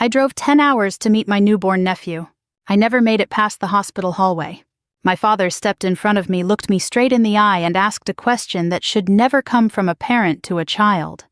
I drove 10 hours to meet my newborn nephew. I never made it past the hospital hallway. My father stepped in front of me, looked me straight in the eye, and asked a question that should never come from a parent to a child.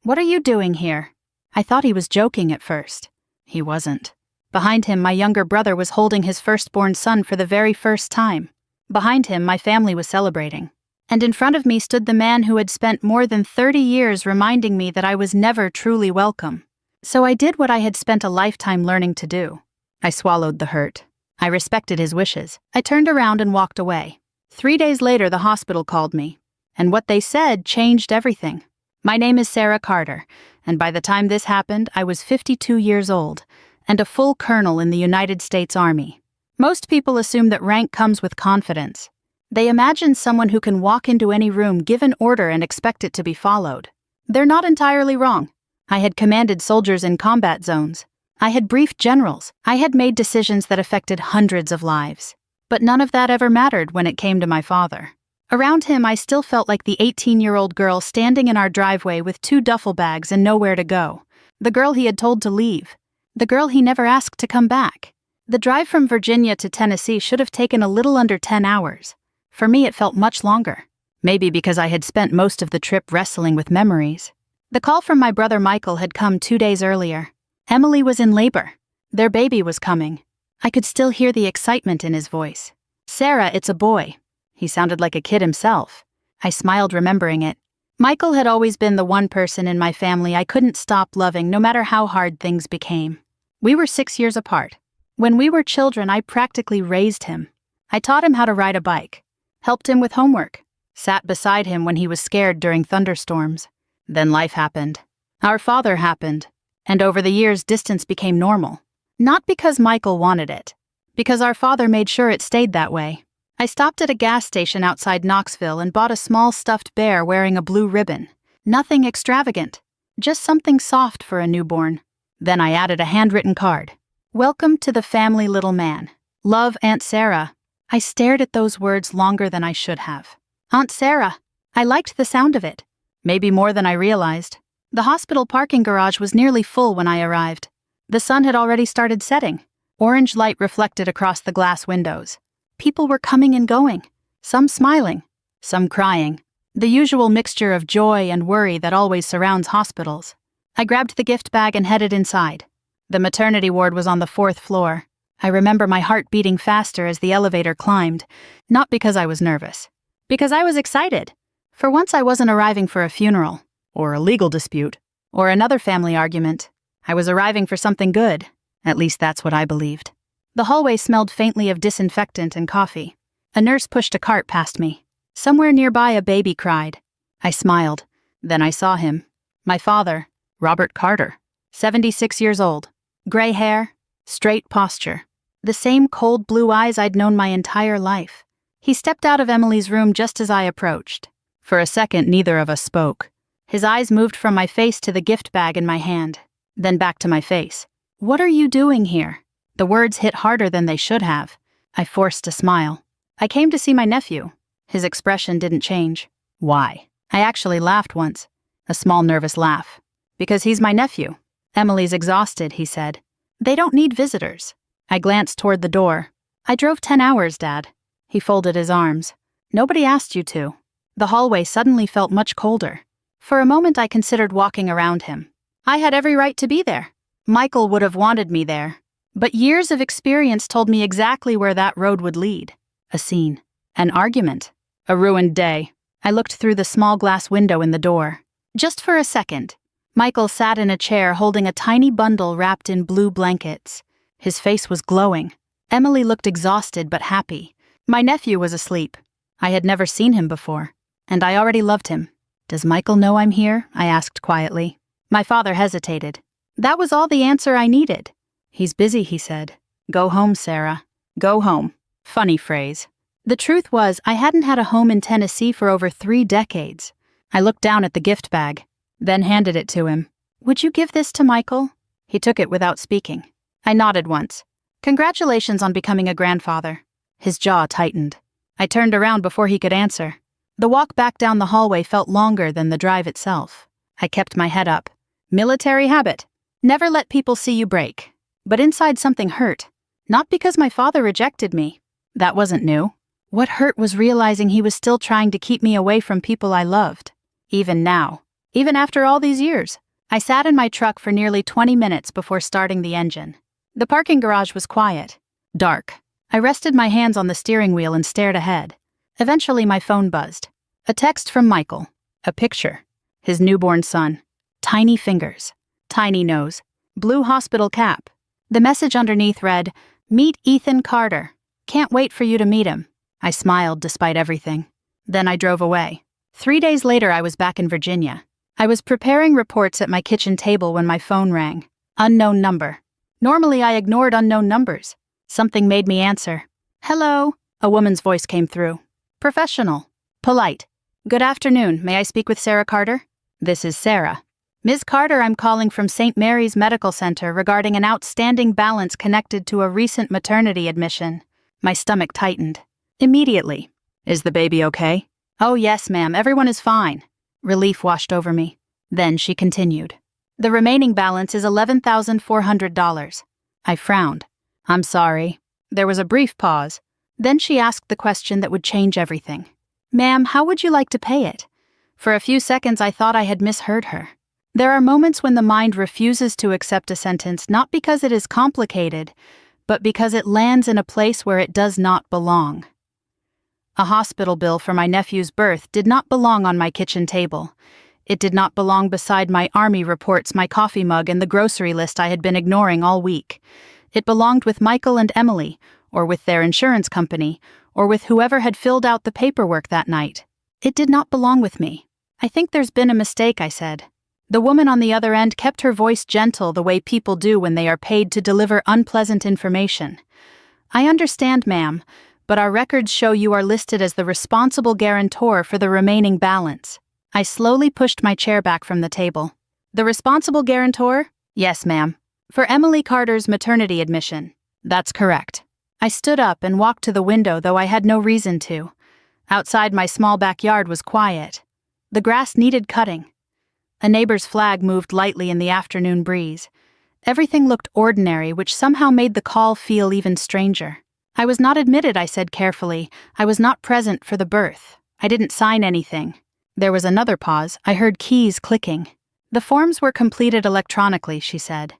"What are you doing here?" I thought he was joking at first. He wasn't. Behind him, my younger brother was holding his firstborn son for the very first time. Behind him, my family was celebrating. And in front of me stood the man who had spent more than 30 years reminding me that I was never truly welcome. So I did what I had spent a lifetime learning to do. I swallowed the hurt. I respected his wishes. I turned around and walked away. 3 days later, the hospital called me. And what they said changed everything. My name is Sarah Carter, and by the time this happened, I was 52 years old, and a full colonel in the United States Army. Most people assume that rank comes with confidence. They imagine someone who can walk into any room, give an order, and expect it to be followed. They're not entirely wrong. I had commanded soldiers in combat zones. I had briefed generals. I had made decisions that affected hundreds of lives. But none of that ever mattered when it came to my father. Around him, I still felt like the 18-year-old girl standing in our driveway with 2 duffel bags and nowhere to go. The girl he had told to leave. The girl he never asked to come back. The drive from Virginia to Tennessee should have taken a little under 10 hours. For me, it felt much longer. Maybe because I had spent most of the trip wrestling with memories. The call from my brother Michael had come 2 days earlier. Emily was in labor. Their baby was coming. I could still hear the excitement in his voice. "Sarah, it's a boy." He sounded like a kid himself. I smiled, remembering it. Michael had always been the one person in my family I couldn't stop loving, no matter how hard things became. We were 6 years apart. When we were children, I practically raised him. I taught him how to ride a bike, helped him with homework, sat beside him when he was scared during thunderstorms. Then life happened. Our father happened. And over the years, distance became normal. Not because Michael wanted it. Because our father made sure it stayed that way. I stopped at a gas station outside Knoxville and bought a small stuffed bear wearing a blue ribbon. Nothing extravagant. Just something soft for a newborn. Then I added a handwritten card. "Welcome to the family, little man. Love, Aunt Sarah." I stared at those words longer than I should have. Aunt Sarah. I liked the sound of it. Maybe more than I realized. The hospital parking garage was nearly full when I arrived. The sun had already started setting. Orange light reflected across the glass windows. People were coming and going, some smiling, some crying. The usual mixture of joy and worry that always surrounds hospitals. I grabbed the gift bag and headed inside. The maternity ward was on the 4th floor. I remember my heart beating faster as the elevator climbed, not because I was nervous, because I was excited. For once I wasn't arriving for a funeral, or a legal dispute, or another family argument. I was arriving for something good. At least that's what I believed. The hallway smelled faintly of disinfectant and coffee. A nurse pushed a cart past me. Somewhere nearby, a baby cried. I smiled. Then I saw him. My father, Robert Carter, 76 years old. Gray hair, straight posture. The same cold blue eyes I'd known my entire life. He stepped out of Emily's room just as I approached. For a second, neither of us spoke. His eyes moved from my face to the gift bag in my hand, then back to my face. "What are you doing here?" The words hit harder than they should have. I forced a smile. "I came to see my nephew." His expression didn't change. "Why?" I actually laughed once. A small nervous laugh. "Because he's my nephew." "Emily's exhausted," he said. "They don't need visitors." I glanced toward the door. "I drove 10 hours, Dad." He folded his arms. "Nobody asked you to." The hallway suddenly felt much colder. For a moment I considered walking around him. I had every right to be there. Michael would have wanted me there. But years of experience told me exactly where that road would lead. A scene. An argument. A ruined day. I looked through the small glass window in the door. Just for a second. Michael sat in a chair holding a tiny bundle wrapped in blue blankets. His face was glowing. Emily looked exhausted but happy. My nephew was asleep. I had never seen him before. And I already loved him. "Does Michael know I'm here?" I asked quietly. My father hesitated. That was all the answer I needed. "He's busy," he said. "Go home, Sarah. Go home." Funny phrase. The truth was, I hadn't had a home in Tennessee for over 3 decades. I looked down at the gift bag, then handed it to him. "Would you give this to Michael?" He took it without speaking. I nodded once. "Congratulations on becoming a grandfather." His jaw tightened. I turned around before he could answer. The walk back down the hallway felt longer than the drive itself. I kept my head up. Military habit. Never let people see you break. But inside something hurt. Not because my father rejected me. That wasn't new. What hurt was realizing he was still trying to keep me away from people I loved. Even now. Even after all these years. I sat in my truck for nearly 20 minutes before starting the engine. The parking garage was quiet. Dark. I rested my hands on the steering wheel and stared ahead. Eventually my phone buzzed. A text from Michael. A picture. His newborn son. Tiny fingers. Tiny nose. Blue hospital cap. The message underneath read, "Meet Ethan Carter. Can't wait for you to meet him." I smiled despite everything. Then I drove away. 3 days later I was back in Virginia. I was preparing reports at my kitchen table when my phone rang. Unknown number. Normally I ignored unknown numbers. Something made me answer. "Hello." A woman's voice came through. Professional. Polite. "Good afternoon. May I speak with Sarah Carter?" "This is Sarah." "Ms. Carter, I'm calling from St. Mary's Medical Center regarding an outstanding balance connected to a recent maternity admission." My stomach tightened. Immediately. "Is the baby okay?" "Oh yes, ma'am. Everyone is fine." Relief washed over me. Then she continued. "The remaining balance is $11,400. I frowned. "I'm sorry." There was a brief pause. Then she asked the question that would change everything. "Ma'am, how would you like to pay it?" For a few seconds I thought I had misheard her. There are moments when the mind refuses to accept a sentence not because it is complicated, but because it lands in a place where it does not belong. A hospital bill for my nephew's birth did not belong on my kitchen table. It did not belong beside my army reports, my coffee mug, and the grocery list I had been ignoring all week. It belonged with Michael and Emily, or with their insurance company, or with whoever had filled out the paperwork that night. It did not belong with me. "I think there's been a mistake," I said. The woman on the other end kept her voice gentle the way people do when they are paid to deliver unpleasant information. "I understand, ma'am, but our records show you are listed as the responsible guarantor for the remaining balance." I slowly pushed my chair back from the table. "The responsible guarantor?" "Yes, ma'am." "For Emily Carter's maternity admission." "That's correct." I stood up and walked to the window, though I had no reason to. Outside my small backyard was quiet. The grass needed cutting. A neighbor's flag moved lightly in the afternoon breeze. Everything looked ordinary, which somehow made the call feel even stranger. "I was not admitted," I said carefully. "I was not present for the birth. I didn't sign anything." There was another pause. I heard keys clicking. "The forms were completed electronically," she said.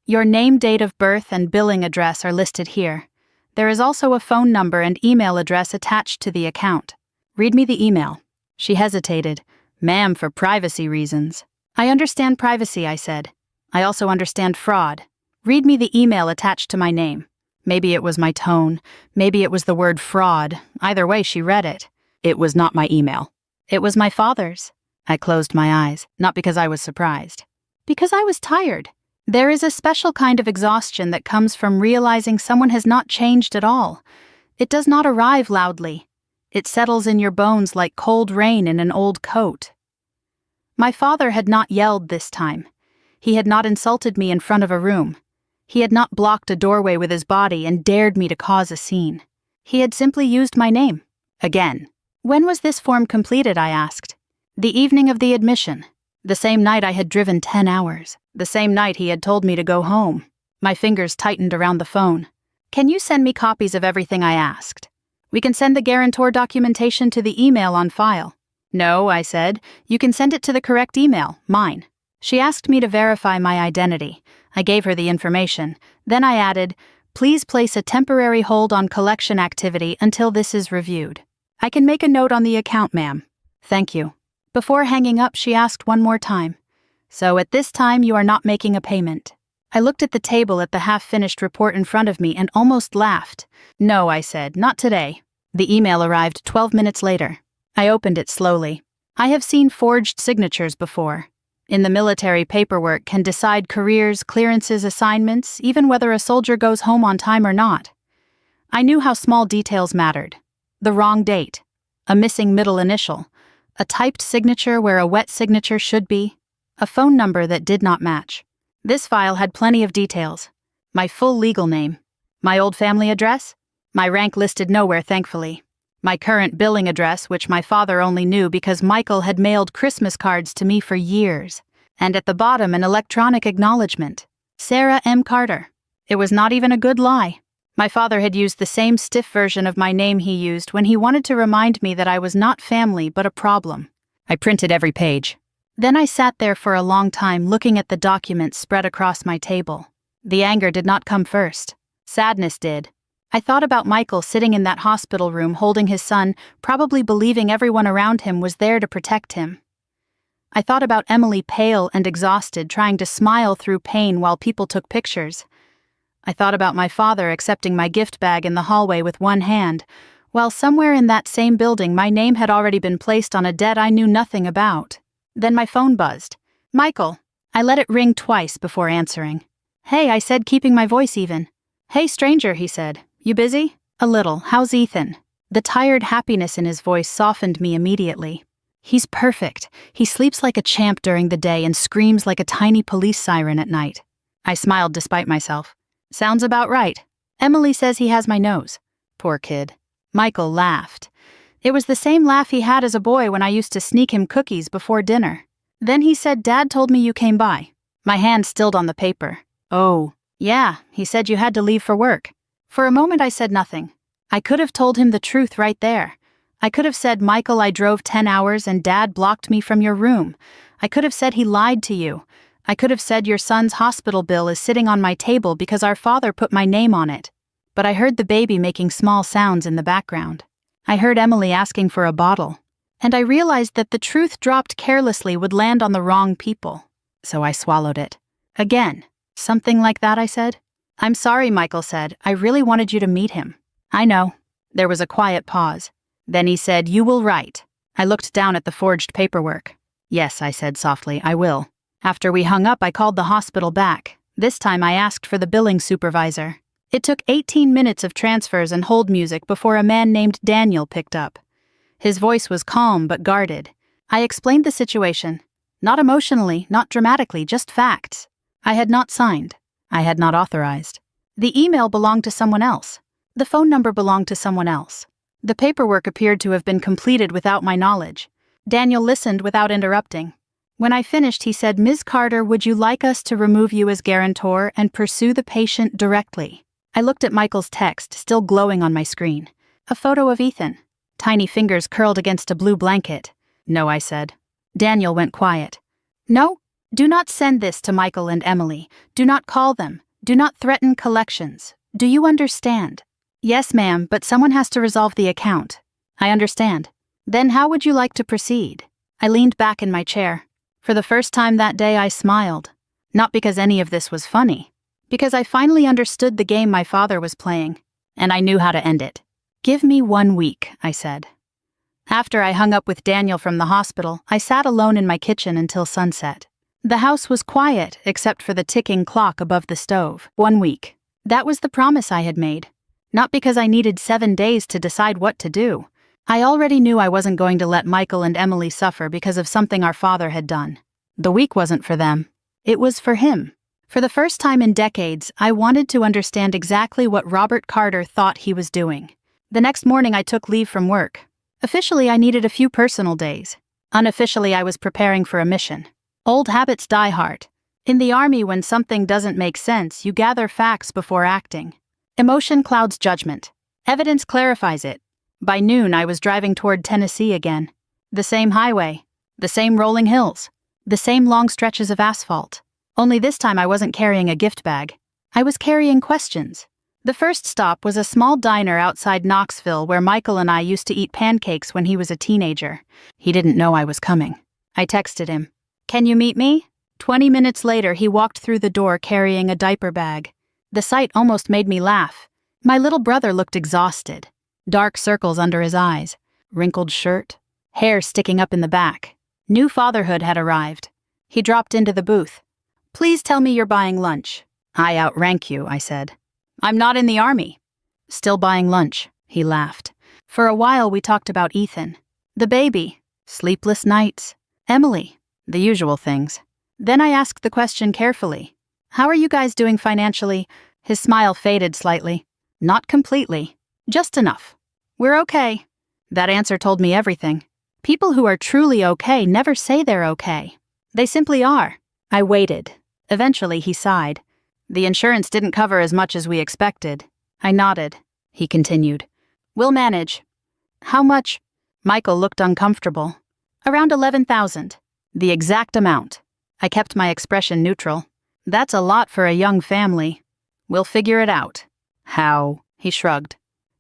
"Your name, date of birth, and billing address are listed here. There is also a phone number and email address attached to the account." "Read me the email." She hesitated. "Ma'am, for privacy reasons." "I understand privacy," I said. "I also understand fraud. Read me the email attached to my name." Maybe it was my tone. Maybe it was the word fraud. Either way, she read it. "It was not my email." "It was my father's." I closed my eyes, not because I was surprised. Because I was tired. There is a special kind of exhaustion that comes from realizing someone has not changed at all. It does not arrive loudly. It settles in your bones like cold rain in an old coat. My father had not yelled this time. He had not insulted me in front of a room. He had not blocked a doorway with his body and dared me to cause a scene. He had simply used my name. Again. "When was this form completed?" I asked. "The evening of the admission. The same night I had driven 10 hours. The same night he had told me to go home." My fingers tightened around the phone. "Can you send me copies of everything I asked? We can send the guarantor documentation to the email on file." "No," I said. "You can send it to the correct email, mine." She asked me to verify my identity. I gave her the information. Then I added, "Please place a temporary hold on collection activity until this is reviewed." "I can make a note on the account, ma'am." "Thank you." Before hanging up, she asked one more time, "So at this time you are not making a payment?" I looked at the table at the half-finished report in front of me and almost laughed. "No," I said, "not today." The email arrived 12 minutes later. I opened it slowly. I have seen forged signatures before. In the military, paperwork can decide careers, clearances, assignments, even whether a soldier goes home on time or not. I knew how small details mattered. The wrong date, a missing middle initial, a typed signature where a wet signature should be, a phone number that did not match. This file had plenty of details. My full legal name, my old family address, my rank listed nowhere, thankfully, my current billing address, which my father only knew because Michael had mailed Christmas cards to me for years, and at the bottom an electronic acknowledgement. Sarah M. Carter. It was not even a good lie. My father had used the same stiff version of my name he used when he wanted to remind me that I was not family but a problem. I printed every page. Then I sat there for a long time looking at the documents spread across my table. The anger did not come first. Sadness did. I thought about Michael sitting in that hospital room holding his son, probably believing everyone around him was there to protect him. I thought about Emily pale and exhausted, trying to smile through pain while people took pictures. I thought about my father accepting my gift bag in the hallway with one hand, while somewhere in that same building my name had already been placed on a debt I knew nothing about. Then my phone buzzed. Michael. I let it ring twice before answering. Hey, I said, keeping my voice even. Hey, stranger, he said. You busy? A little. How's Ethan? The tired happiness in his voice softened me immediately. He's perfect. He sleeps like a champ during the day and screams like a tiny police siren at night. I smiled despite myself. Sounds about right. Emily says he has my nose. Poor kid. Michael laughed. It was the same laugh he had as a boy when I used to sneak him cookies before dinner. Then he said, Dad told me you came by. My hand stilled on the paper. Oh, yeah, he said you had to leave for work. For a moment I said nothing. I could have told him the truth right there. I could have said, Michael, I drove 10 hours and Dad blocked me from your room. I could have said he lied to you. I could have said your son's hospital bill is sitting on my table because our father put my name on it. But I heard the baby making small sounds in the background. I heard Emily asking for a bottle. And I realized that the truth dropped carelessly would land on the wrong people. So I swallowed it. Again. Something like that, I said. I'm sorry, Michael said. I really wanted you to meet him. I know. There was a quiet pause. Then he said, You will write. I looked down at the forged paperwork. Yes, I said softly, I will. After we hung up, I called the hospital back. This time I asked for the billing supervisor. It took 18 minutes of transfers and hold music before a man named Daniel picked up. His voice was calm but guarded. I explained the situation. Not emotionally, not dramatically, just facts. I had not signed. I had not authorized. The email belonged to someone else. The phone number belonged to someone else. The paperwork appeared to have been completed without my knowledge. Daniel listened without interrupting. When I finished, he said, Ms. Carter, would you like us to remove you as guarantor and pursue the patient directly? I looked at Michael's text, still glowing on my screen. A photo of Ethan. Tiny fingers curled against a blue blanket. No, I said. Daniel went quiet. No? Do not send this to Michael and Emily. Do not call them. Do not threaten collections. Do you understand? Yes, ma'am, but someone has to resolve the account. I understand. Then how would you like to proceed? I leaned back in my chair. For the first time that day, I smiled. Not because any of this was funny. Because I finally understood the game my father was playing. And I knew how to end it. Give me 1 week, I said. After I hung up with Daniel from the hospital, I sat alone in my kitchen until sunset. The house was quiet except for the ticking clock above the stove. 1 week. That was the promise I had made. Not because I needed 7 days to decide what to do. I already knew I wasn't going to let Michael and Emily suffer because of something our father had done. The week wasn't for them. It was for him. For the first time in decades, I wanted to understand exactly what Robert Carter thought he was doing. The next morning I took leave from work. Officially, I needed a few personal days. Unofficially, I was preparing for a mission. Old habits die hard. In the army, when something doesn't make sense, you gather facts before acting. Emotion clouds judgment. Evidence clarifies it. By noon, I was driving toward Tennessee again. The same highway. The same rolling hills. The same long stretches of asphalt. Only this time I wasn't carrying a gift bag. I was carrying questions. The first stop was a small diner outside Knoxville where Michael and I used to eat pancakes when he was a teenager. He didn't know I was coming. I texted him. Can you meet me? 20 minutes later, he walked through the door carrying a diaper bag. The sight almost made me laugh. My little brother looked exhausted. Dark circles under his eyes. Wrinkled shirt. Hair sticking up in the back. New fatherhood had arrived. He dropped into the booth. Please tell me you're buying lunch. I outrank you, I said. I'm not in the army. Still buying lunch, he laughed. For a while we talked about Ethan. The baby. Sleepless nights. Emily. The usual things. Then I asked the question carefully. How are you guys doing financially? His smile faded slightly. Not completely. Just enough. We're okay. That answer told me everything. People who are truly okay never say they're okay. They simply are. I waited. Eventually he sighed. The insurance didn't cover as much as we expected. I nodded. He continued. We'll manage. How much? Michael looked uncomfortable. Around 11,000. The exact amount. I kept my expression neutral. That's a lot for a young family. We'll figure it out. How? He shrugged.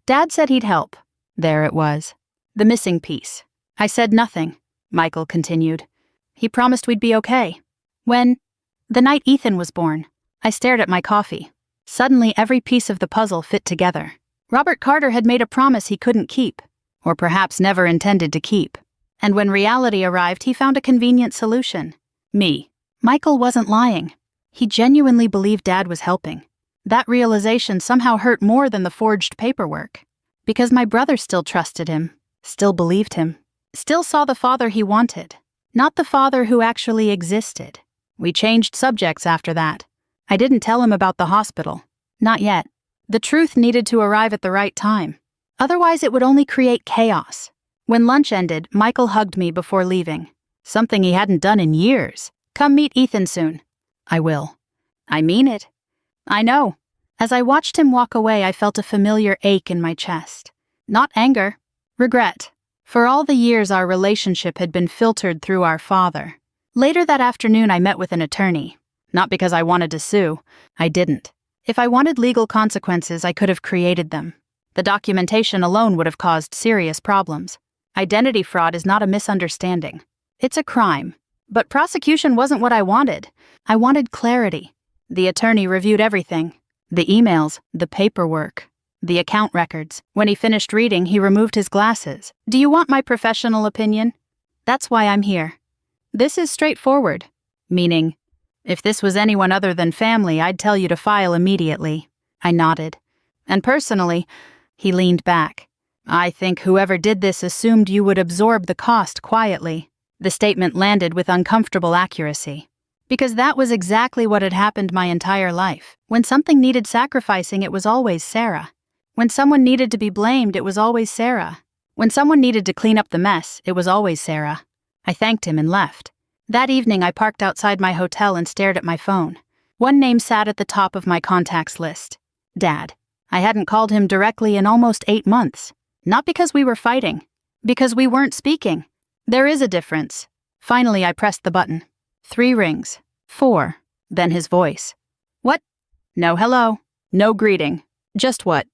Dad said he'd help. There it was. The missing piece. I said nothing. Michael continued. He promised we'd be okay. When? The night Ethan was born. I stared at my coffee. Suddenly every piece of the puzzle fit together. Robert Carter had made a promise he couldn't keep, or perhaps never intended to keep. And when reality arrived, he found a convenient solution. Me. Michael wasn't lying. He genuinely believed Dad was helping. That realization somehow hurt more than the forged paperwork. Because my brother still trusted him, still believed him, still saw the father he wanted, not the father who actually existed. We changed subjects after that. I didn't tell him about the hospital. Not yet. The truth needed to arrive at the right time. Otherwise, it would only create chaos. When lunch ended, Michael hugged me before leaving. Something he hadn't done in years. Come meet Ethan soon. I will. I mean it. I know. As I watched him walk away, I felt a familiar ache in my chest. Not anger. Regret. For all the years our relationship had been filtered through our father. Later that afternoon, I met with an attorney. Not because I wanted to sue. I didn't. If I wanted legal consequences, I could have created them. The documentation alone would have caused serious problems. Identity fraud is not a misunderstanding. It's a crime. But prosecution wasn't what I wanted. I wanted clarity. The attorney reviewed everything. The emails, the paperwork, the account records. When he finished reading, he removed his glasses. Do you want my professional opinion? That's why I'm here. This is straightforward. Meaning, if this was anyone other than family, I'd tell you to file immediately. I nodded. And personally, he leaned back. I think whoever did this assumed you would absorb the cost quietly. The statement landed with uncomfortable accuracy. Because that was exactly what had happened my entire life. When something needed sacrificing, it was always Sarah. When someone needed to be blamed, it was always Sarah. When someone needed to clean up the mess, it was always Sarah. I thanked him and left. That evening, I parked outside my hotel and stared at my phone. One name sat at the top of my contacts list. Dad. I hadn't called him directly in almost 8 months. Not because we were fighting. Because we weren't speaking. There is a difference. Finally, I pressed the button. 3 rings. 4. Then his voice. What? No hello. No greeting. Just what?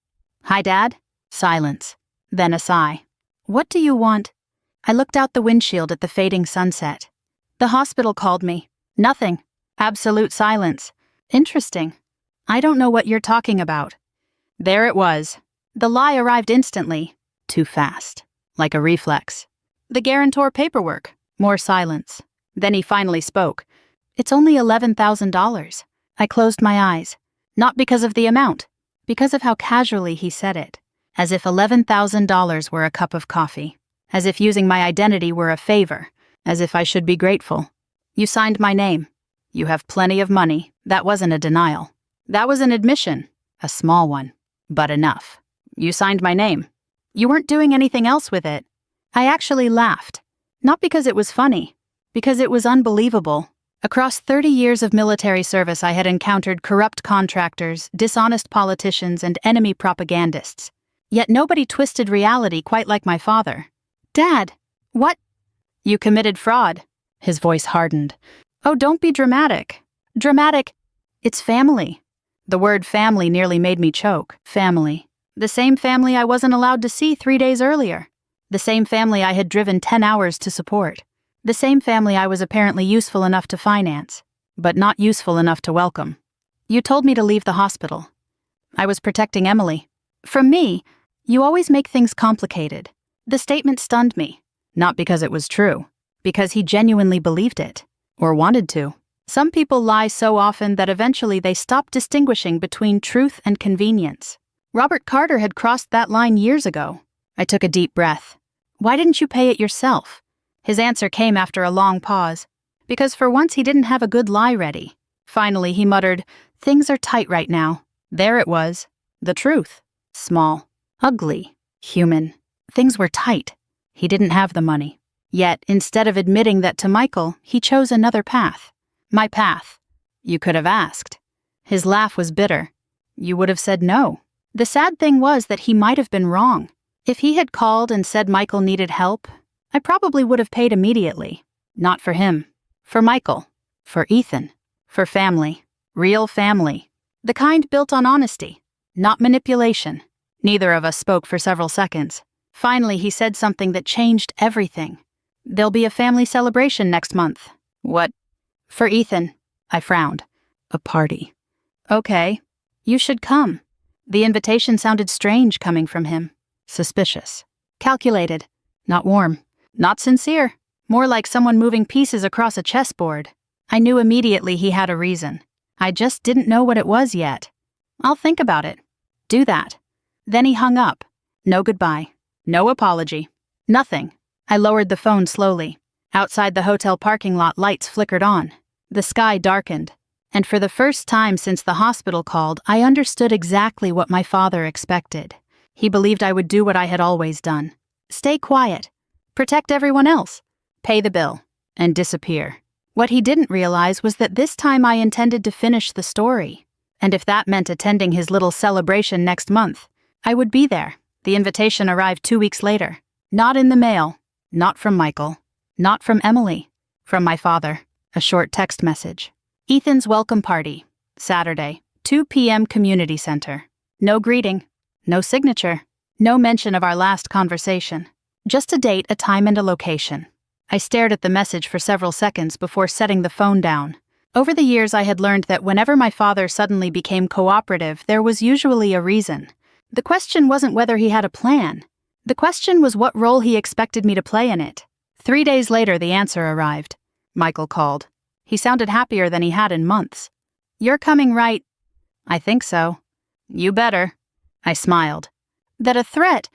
Hi, Dad? Silence. Then a sigh. What do you want? I looked out the windshield at the fading sunset. The hospital called me. Nothing. Absolute silence. Interesting. I don't know what you're talking about. There it was. The lie arrived instantly. Too fast. Like a reflex. The guarantor paperwork. More silence. Then he finally spoke. It's only $11,000. I closed my eyes. Not because of the amount. Because of how casually he said it. As if $11,000 were a cup of coffee. As if using my identity were a favor. As if I should be grateful. You signed my name. You have plenty of money. That wasn't a denial. That was an admission. A small one. But enough. You signed my name. You weren't doing anything else with it. I actually laughed. Not because it was funny. Because it was unbelievable. Across 30 years of military service, I had encountered corrupt contractors, dishonest politicians, and enemy propagandists. Yet nobody twisted reality quite like my father. Dad, what? You committed fraud. His voice hardened. Oh, don't be dramatic. Dramatic. It's family. The word family nearly made me choke. Family. The same family I wasn't allowed to see 3 days earlier. The same family I had driven 10 hours to support. The same family I was apparently useful enough to finance, but not useful enough to welcome. You told me to leave the hospital. I was protecting Emily. From me, you always make things complicated. The statement stunned me. Not because it was true, because he genuinely believed it, or wanted to. Some people lie so often that eventually they stop distinguishing between truth and convenience. Robert Carter had crossed that line years ago. I took a deep breath. Why didn't you pay it yourself? His answer came after a long pause. Because for once he didn't have a good lie ready. Finally, he muttered, "Things are tight right now." There it was. The truth. Small. Ugly. Human. Things were tight. He didn't have the money. Yet, instead of admitting that to Michael, he chose another path. My path. You could have asked. His laugh was bitter. You would have said no. The sad thing was that he might have been wrong. If he had called and said Michael needed help, I probably would have paid immediately. Not for him. For Michael. For Ethan. For family. Real family. The kind built on honesty. Not manipulation. Neither of us spoke for several seconds. Finally, he said something that changed everything. There'll be a family celebration next month. What? For Ethan. I frowned. A party. Okay. You should come. The invitation sounded strange coming from him. Suspicious. Calculated. Not warm. Not sincere. More like someone moving pieces across a chessboard. I knew immediately he had a reason. I just didn't know what it was yet. I'll think about it. Do that. Then he hung up. No goodbye. No apology. Nothing. I lowered the phone slowly. Outside the hotel parking lot, lights flickered on. The sky darkened. And for the first time since the hospital called, I understood exactly what my father expected. He believed I would do what I had always done. Stay quiet. Protect everyone else. Pay the bill. And disappear. What he didn't realize was that this time I intended to finish the story. And if that meant attending his little celebration next month, I would be there. The invitation arrived 2 weeks later. Not in the mail. Not from Michael. Not from Emily. From my father. A short text message. Ethan's welcome party. Saturday, 2 p.m. Community Center. No greeting. No signature. No mention of our last conversation. Just a date, a time, and a location. I stared at the message for several seconds before setting the phone down. Over the years, I had learned that whenever my father suddenly became cooperative, there was usually a reason. The question wasn't whether he had a plan. The question was what role he expected me to play in it. 3 days later, the answer arrived. Michael called. He sounded happier than he had in months. You're coming, right? I think so. You better. I smiled. That a threat?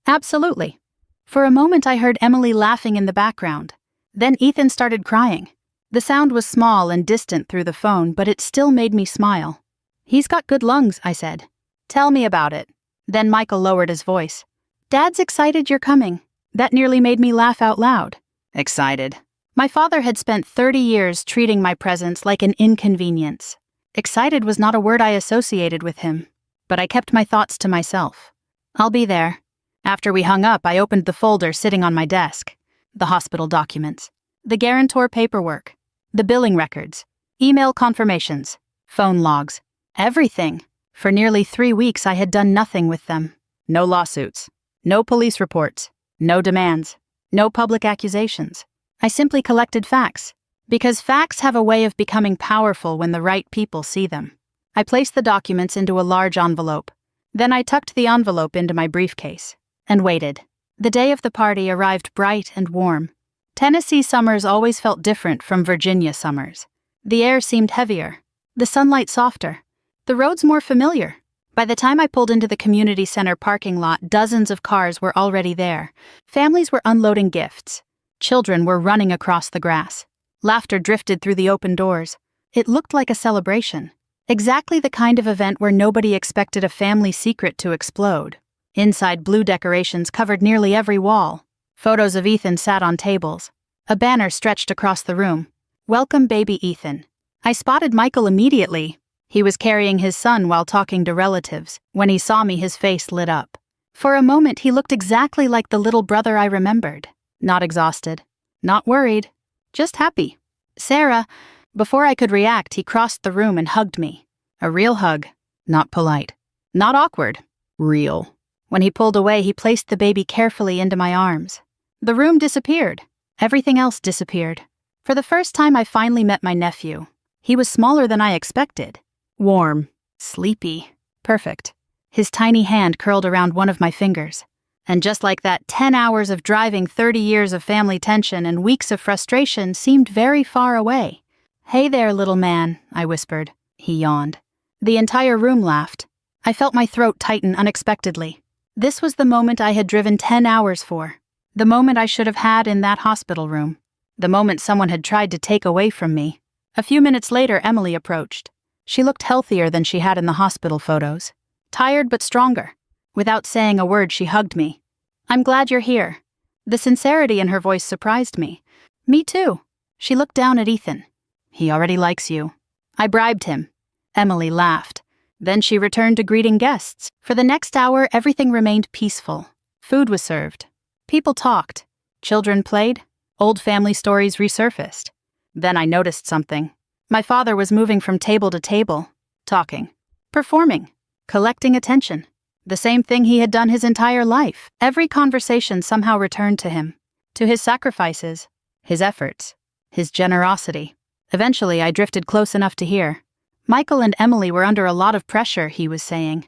Absolutely. For a moment, I heard Emily laughing in the background. Then Ethan started crying. The sound was small and distant through the phone, but it still made me smile. He's got good lungs, I said. Tell me about it. Then Michael lowered his voice. Dad's excited you're coming. That nearly made me laugh out loud. Excited. My father had spent 30 years treating my presence like an inconvenience. Excited was not a word I associated with him, but I kept my thoughts to myself. I'll be there. After we hung up, I opened the folder sitting on my desk. The hospital documents. The guarantor paperwork. The billing records. Email confirmations. Phone logs. Everything. For nearly 3 weeks, I had done nothing with them. No lawsuits. No police reports. No demands. No public accusations. I simply collected facts. Because facts have a way of becoming powerful when the right people see them. I placed the documents into a large envelope. Then I tucked the envelope into my briefcase. And waited. The day of the party arrived bright and warm. Tennessee summers always felt different from Virginia summers. The air seemed heavier. The sunlight softer. The roads more familiar. By the time I pulled into the community center parking lot, dozens of cars were already there. Families were unloading gifts. Children were running across the grass. Laughter drifted through the open doors. It looked like a celebration. Exactly the kind of event where nobody expected a family secret to explode. Inside, blue decorations covered nearly every wall. Photos of Ethan sat on tables. A banner stretched across the room. Welcome, baby Ethan. I spotted Michael immediately. He was carrying his son while talking to relatives. When he saw me, his face lit up. For a moment, he looked exactly like the little brother I remembered. Not exhausted. Not worried. Just happy. Sarah. Before I could react, he crossed the room and hugged me. A real hug. Not polite. Not awkward. Real. When he pulled away, he placed the baby carefully into my arms. The room disappeared. Everything else disappeared. For the first time, I finally met my nephew. He was smaller than I expected. Warm. Sleepy. Perfect. His tiny hand curled around one of my fingers. And just like that, 10 hours of driving, 30 years of family tension, and weeks of frustration seemed very far away. Hey there, little man, I whispered. He yawned. The entire room laughed. I felt my throat tighten unexpectedly. This was the moment I had driven 10 hours for. The moment I should have had in that hospital room. The moment someone had tried to take away from me. A few minutes later, Emily approached. She looked healthier than she had in the hospital photos. Tired but stronger. Without saying a word, she hugged me. I'm glad you're here. The sincerity in her voice surprised me. Me too. She looked down at Ethan. He already likes you. I bribed him. Emily laughed. Then she returned to greeting guests. For the next hour, everything remained peaceful. Food was served. People talked. Children played. Old family stories resurfaced. Then I noticed something. My father was moving from table to table, talking, performing, collecting attention. The same thing he had done his entire life. Every conversation somehow returned to him, to his sacrifices, his efforts, his generosity. Eventually, I drifted close enough to hear. Michael and Emily were under a lot of pressure, he was saying,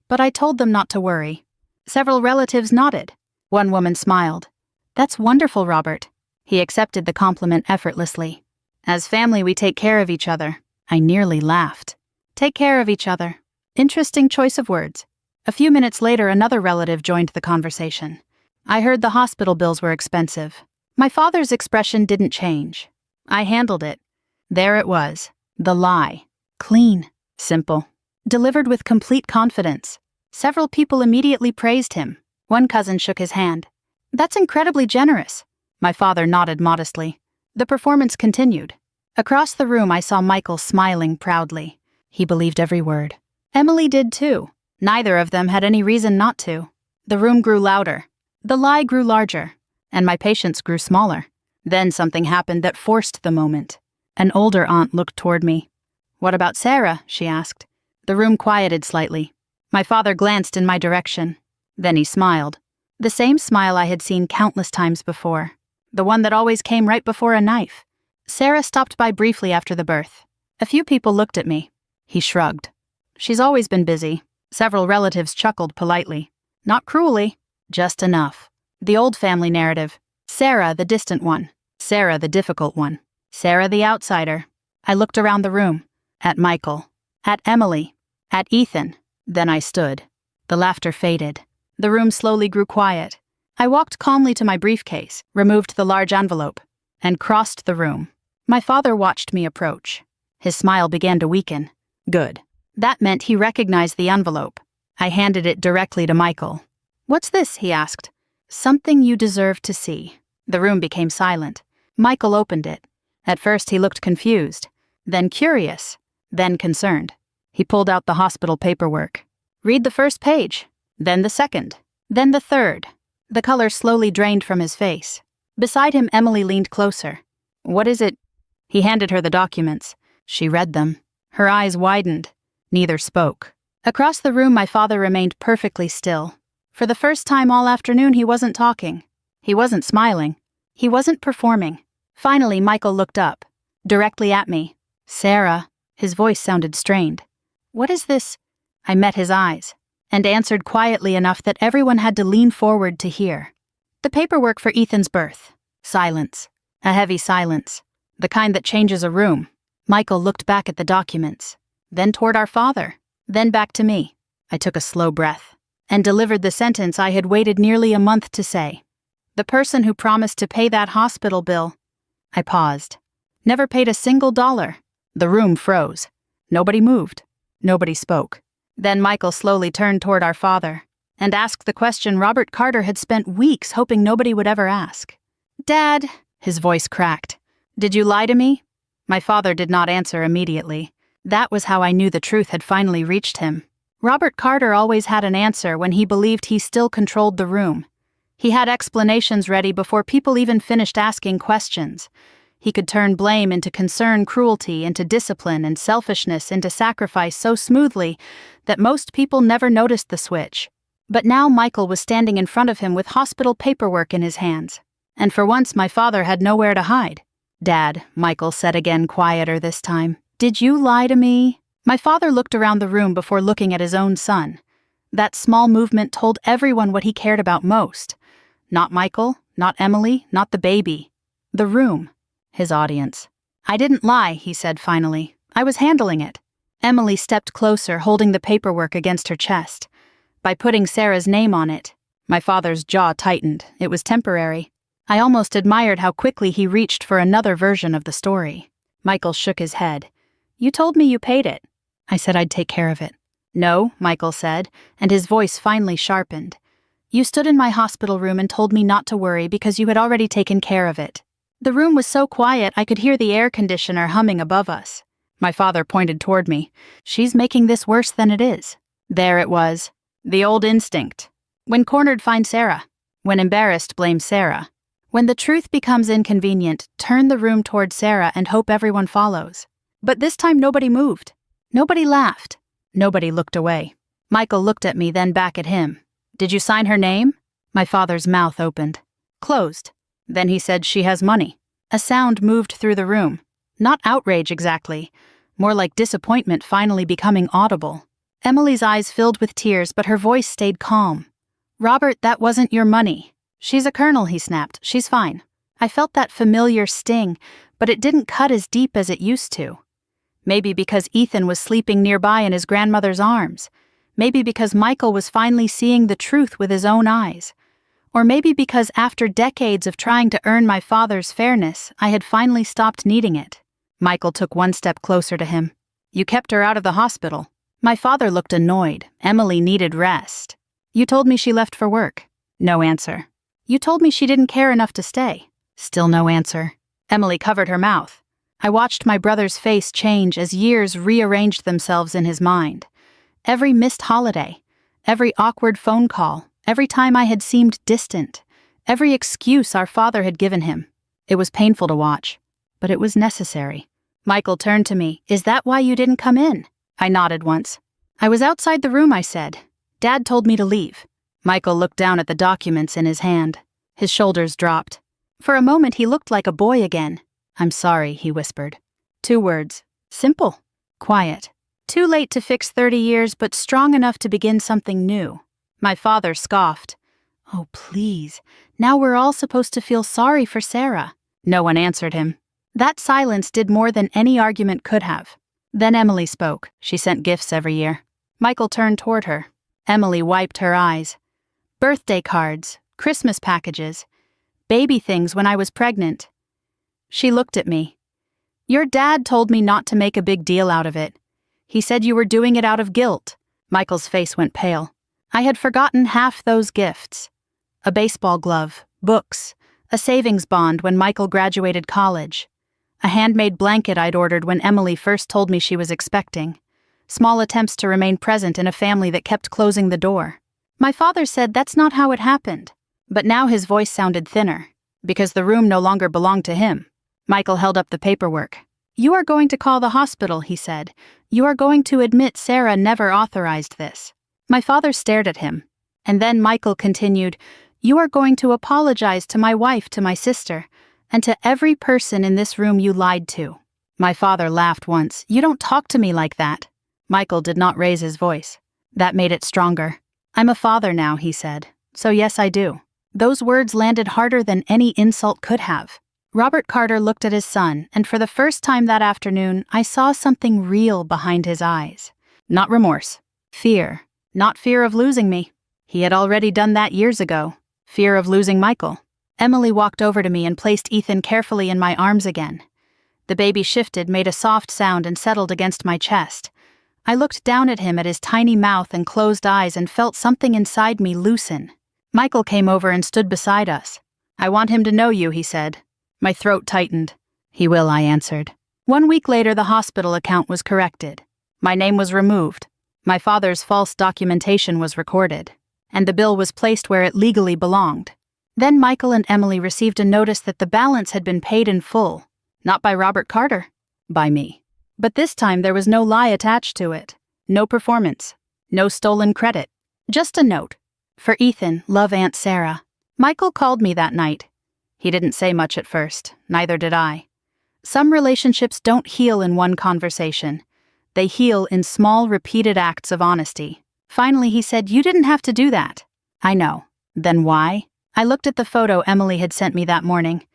but I told them not to worry. Several relatives nodded. One woman smiled. "That's wonderful, Robert." He accepted the compliment effortlessly. "As family, we take care of each other." I nearly laughed. Take care of each other. Interesting choice of words. A few minutes later, another relative joined the conversation. I heard the hospital bills were expensive. My father's expression didn't change. I handled it. There it was, the lie. Clean, simple, delivered with complete confidence. Several people immediately praised him. One cousin shook his hand. "That's incredibly generous." My father nodded modestly. The performance continued. Across the room, I saw Michael smiling proudly. He believed every word. Emily did too. Neither of them had any reason not to. The room grew louder. The lie grew larger. And my patience grew smaller. Then something happened that forced the moment. An older aunt looked toward me. "What about Sarah?" she asked. The room quieted slightly. My father glanced in my direction. Then he smiled. The same smile I had seen countless times before. The one that always came right before a knife. Sarah stopped by briefly after the birth. A few people looked at me. He shrugged. "She's always been busy." Several relatives chuckled politely. Not cruelly, just enough. The old family narrative. Sarah, the distant one. Sarah, the difficult one. Sarah, the outsider. I looked around the room. At Michael. At Emily. At Ethan. Then I stood. The laughter faded. The room slowly grew quiet. I walked calmly to my briefcase, removed the large envelope, and crossed the room. My father watched me approach. His smile began to weaken. Good. That meant he recognized the envelope. I handed it directly to Michael. "What's this?" he asked. "Something you deserve to see." The room became silent. Michael opened it. At first he looked confused, then curious, then concerned. He pulled out the hospital paperwork. "Read the first page, then the second, then the third." The color slowly drained from his face. Beside him, Emily leaned closer. "What is it?" He handed her the documents. She read them. Her eyes widened. Neither spoke. Across the room, my father remained perfectly still. For the first time all afternoon, he wasn't talking. He wasn't smiling. He wasn't performing. Finally, Michael looked up, directly at me. "Sarah." His voice sounded strained. "What is this?" I met his eyes, and answered quietly enough that everyone had to lean forward to hear. "The paperwork for Ethan's birth." Silence. A heavy silence. The kind that changes a room. Michael looked back at the documents, then toward our father, then back to me. I took a slow breath, and delivered the sentence I had waited nearly a month to say. "The person who promised to pay that hospital bill." I paused. "Never paid a single dollar." The room froze. Nobody moved. Nobody spoke. Then Michael slowly turned toward our father, and asked the question Robert Carter had spent weeks hoping nobody would ever ask. "Dad," his voice cracked, "did you lie to me?" My father did not answer immediately. That was how I knew the truth had finally reached him. Robert Carter always had an answer when he believed he still controlled the room. He had explanations ready before people even finished asking questions. He could turn blame into concern, cruelty into discipline, and selfishness into sacrifice so smoothly that most people never noticed the switch. But now Michael was standing in front of him with hospital paperwork in his hands. And for once my father had nowhere to hide. "Dad," Michael said again, quieter this time, "did you lie to me?" My father looked around the room before looking at his own son. That small movement told everyone what he cared about most. Not Michael, not Emily, not the baby. The room. His audience. "I didn't lie," he said finally. "I was handling it." Emily stepped closer, holding the paperwork against her chest. By putting Sarah's name on it, my father's jaw tightened. It was temporary. I almost admired how quickly he reached for another version of the story. Michael shook his head. "You told me you paid it." I said I'd take care of it. "No," Michael said, and his voice finally sharpened. "You stood in my hospital room and told me not to worry because you had already taken care of it." The room was so quiet I could hear the air conditioner humming above us. My father pointed toward me. She's making this worse than it is. There it was. The old instinct. When cornered, find Sarah. When embarrassed, blame Sarah. When the truth becomes inconvenient, turn the room toward Sarah and hope everyone follows. But this time nobody moved. Nobody laughed. Nobody looked away. Michael looked at me, then back at him. Did you sign her name? My father's mouth opened. Closed. Then he said, she has money. A sound moved through the room. Not outrage exactly, more like disappointment finally becoming audible. Emily's eyes filled with tears, but her voice stayed calm. Robert, that wasn't your money. She's a colonel, he snapped. She's fine. I felt that familiar sting, but it didn't cut as deep as it used to. Maybe because Ethan was sleeping nearby in his grandmother's arms. Maybe because Michael was finally seeing the truth with his own eyes. Or maybe because after decades of trying to earn my father's fairness, I had finally stopped needing it. Michael took one step closer to him. You kept her out of the hospital. My father looked annoyed. Emily needed rest. You told me she left for work. No answer. You told me she didn't care enough to stay. Still no answer. Emily covered her mouth. I watched my brother's face change as years rearranged themselves in his mind. Every missed holiday, every awkward phone call, every time I had seemed distant, every excuse our father had given him. It was painful to watch, but it was necessary. Michael turned to me. Is that why you didn't come in? I nodded once. I was outside the room, I said. Dad told me to leave. Michael looked down at the documents in his hand. His shoulders dropped. For a moment he looked like a boy again. I'm sorry, he whispered. 2 words. Simple. Quiet. Too late to fix 30 years, but strong enough to begin something new. My father scoffed. Oh, please. Now we're all supposed to feel sorry for Sarah. No one answered him. That silence did more than any argument could have. Then Emily spoke. She sent gifts every year. Michael turned toward her. Emily wiped her eyes. Birthday cards, Christmas packages, baby things when I was pregnant. She looked at me. Your dad told me not to make a big deal out of it. He said you were doing it out of guilt. Michael's face went pale. I had forgotten half those gifts. A baseball glove, books, a savings bond when Michael graduated college, a handmade blanket I'd ordered when Emily first told me she was expecting, small attempts to remain present in a family that kept closing the door. My father said that's not how it happened, but now his voice sounded thinner, because the room no longer belonged to him. Michael held up the paperwork. You are going to call the hospital, he said. You are going to admit Sarah never authorized this. My father stared at him, and then Michael continued, you are going to apologize to my wife, to my sister, and to every person in this room you lied to. My father laughed once. You don't talk to me like that. Michael did not raise his voice. That made it stronger. I'm a father now, he said. So yes, I do. Those words landed harder than any insult could have. Robert Carter looked at his son, and for the first time that afternoon, I saw something real behind his eyes. Not remorse. Fear. Not fear of losing me. He had already done that years ago. Fear of losing Michael. Emily walked over to me and placed Ethan carefully in my arms again. The baby shifted, made a soft sound, and settled against my chest. I looked down at him, at his tiny mouth and closed eyes, and felt something inside me loosen. Michael came over and stood beside us. I want him to know you, he said. My throat tightened. He will, I answered. 1 week later, the hospital account was corrected. My name was removed. My father's false documentation was recorded, and the bill was placed where it legally belonged. Then Michael and Emily received a notice that the balance had been paid in full, not by Robert Carter, by me. But this time there was no lie attached to it, no performance, no stolen credit, just a note. For Ethan, love Aunt Sarah. Michael called me that night. He didn't say much at first, neither did I. Some relationships don't heal in one conversation. They heal in small, repeated acts of honesty. Finally, he said, you didn't have to do that. I know. Then why? I looked at the photo Emily had sent me that morning.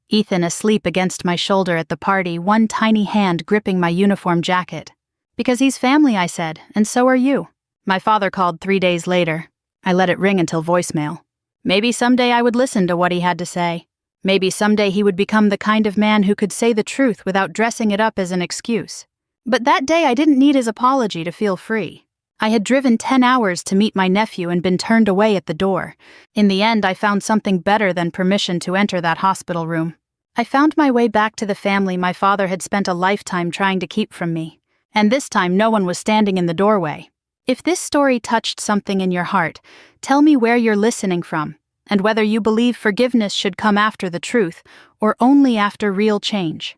Ethan asleep against my shoulder at the party, one tiny hand gripping my uniform jacket. Because he's family, I said, and so are you. My father called 3 days later. I let it ring until voicemail. Maybe someday I would listen to what he had to say. Maybe someday he would become the kind of man who could say the truth without dressing it up as an excuse. But that day I didn't need his apology to feel free. I had driven 10 hours to meet my nephew and been turned away at the door. In the end, I found something better than permission to enter that hospital room. I found my way back to the family my father had spent a lifetime trying to keep from me. And this time no one was standing in the doorway. If this story touched something in your heart, tell me where you're listening from, and whether you believe forgiveness should come after the truth, or only after real change.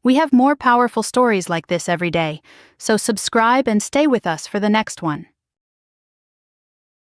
We have more powerful stories like this every day, so subscribe and stay with us for the next one.